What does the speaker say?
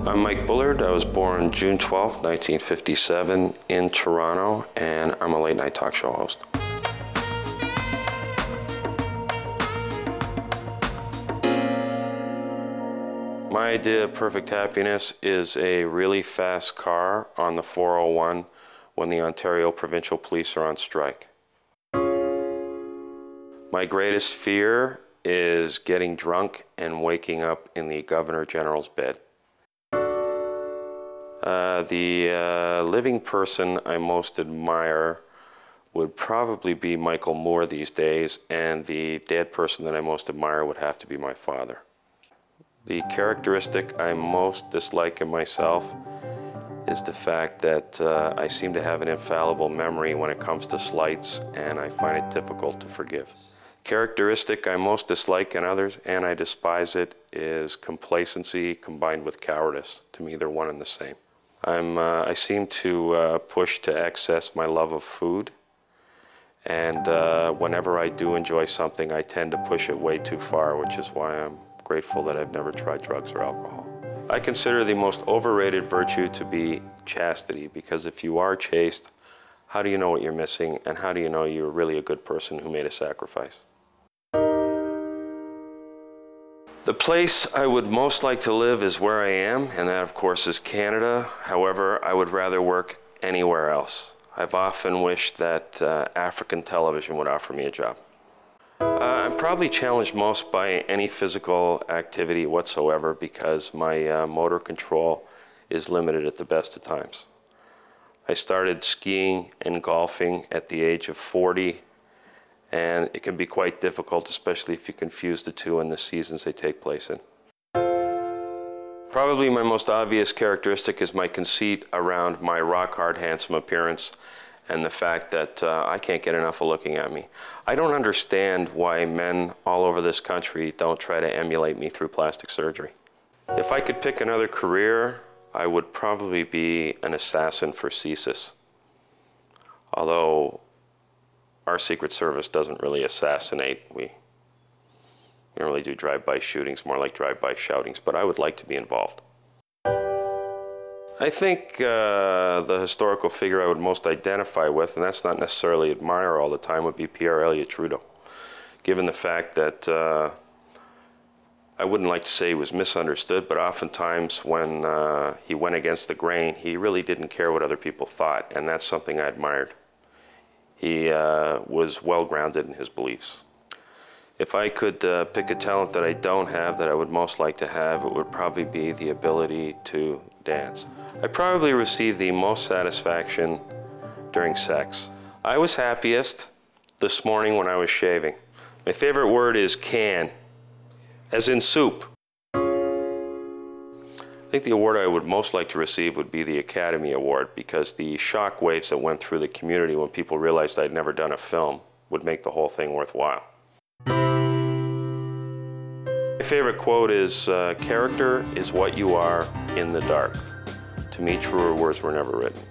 I'm Mike Bullard. I was born June 12, 1957 in Toronto, and I'm a late-night talk show host. My idea of perfect happiness is a really fast car on the 401 when the Ontario Provincial Police are on strike. My greatest fear is getting drunk and waking up in the Governor General's bed. The living person I most admire would probably be Michael Moore these days, and the dead person that I most admire would have to be my father. The characteristic I most dislike in myself is the fact that I seem to have an infallible memory when it comes to slights, and I find it difficult to forgive. Characteristic I most dislike in others, and I despise it, is complacency combined with cowardice. To me, they're one and the same. I seem to push to excess my love of food, and whenever I do enjoy something, I tend to push it way too far, which is why I'm grateful that I've never tried drugs or alcohol. I consider the most overrated virtue to be chastity, because if you are chaste, how do you know what you're missing, and how do you know you're really a good person who made a sacrifice? The place I would most like to live is where I am, and that, of course, is Canada. However, I would rather work anywhere else. I've often wished that African television would offer me a job. I'm probably challenged most by any physical activity whatsoever because my motor control is limited at the best of times. I started skiing and golfing at the age of 40, and it can be quite difficult, especially if you confuse the two in the seasons they take place in. Probably my most obvious characteristic is my conceit around my rock-hard, handsome appearance and the fact that I can't get enough of looking at me. I don't understand why men all over this country don't try to emulate me through plastic surgery. If I could pick another career, I would probably be an assassin for CSIS. Although our Secret Service doesn't really assassinate. We don't really do drive-by shootings, more like drive-by shoutings, but I would like to be involved. I think the historical figure I would most identify with, and that's not necessarily admire all the time, would be Pierre Elliott Trudeau. Given the fact that I wouldn't like to say he was misunderstood, but oftentimes when he went against the grain, he really didn't care what other people thought, and that's something I admired. He was well-grounded in his beliefs. If I could pick a talent that I don't have that I would most like to have, it would probably be the ability to dance. I probably received the most satisfaction during sex. I was happiest this morning when I was shaving. My favorite word is can, as in soup. I think the award I would most like to receive would be the Academy Award, because the shock waves that went through the community when people realized I'd never done a film would make the whole thing worthwhile. My favorite quote is, character is what you are in the dark. To me, truer words were never written.